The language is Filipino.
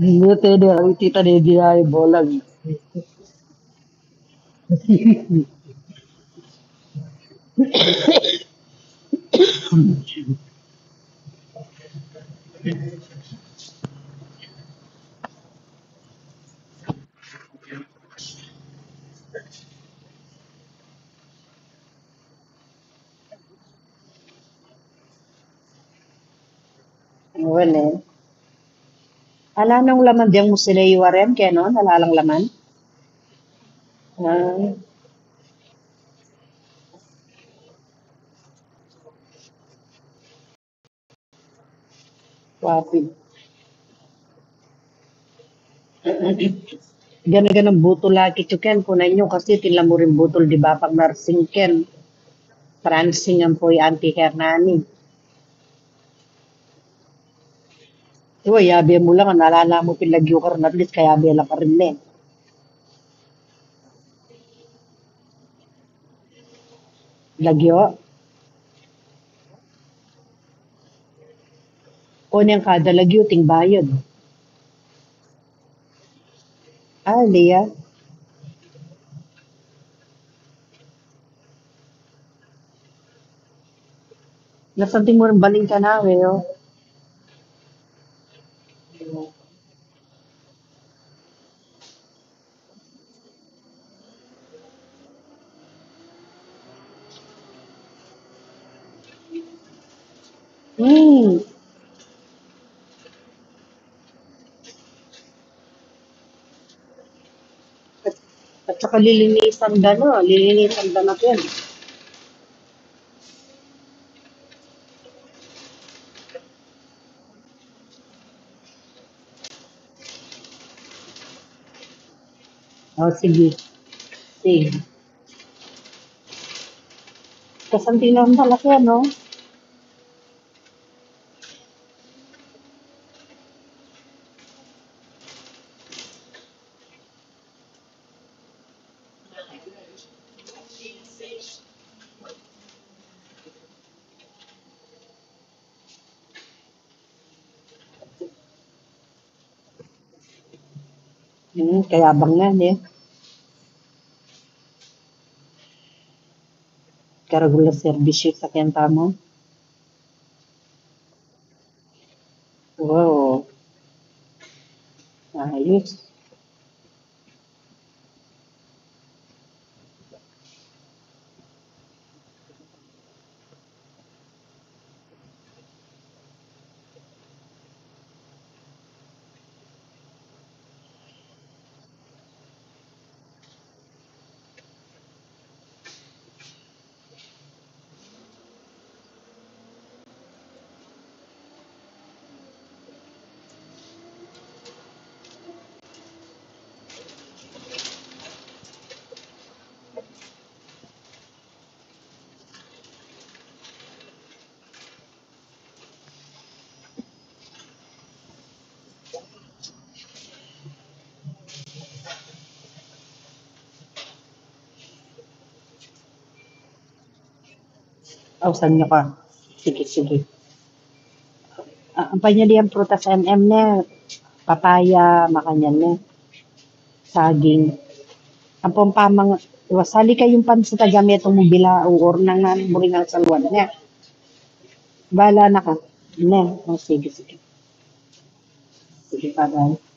Buti dia, tita dia ay bolag. Well, eh. Ala nang laman diyang mo sila iwaren, kaya no, nalalang laman. Ah, wapi. Gana-ganang butol lagi chuken, kunay nyo kasi tila mo rin butol, di ba, pag narsing ken, pransing ang po'y anti Hernani. Iwa, yabi mo lang, nalala mo pilagyo ka rin, at least kaya bela ka rin eh. Lagyo, o niyang kada lagyo, ting bayad. Ah, Leah, nasanting mo rin baling ka na, oh. Hmm, at saka lilinisan da na yan. Oh, sige, sige. Kasanting naman malaki, no? Kaya bang nga, eh. Karagulas servisyo sa kenta mo. Wow, ayos. Oh, saan nyo ka? Sige, sige. Ang panyali prutas MM na, papaya, makanyan na, saging. Ang pampamang, wasali kayong pan sa tagametong mobila o nang namin mo rin ang salwan niya. Bala na ka. Ne, oh, sige, sige. Sige pa, guys.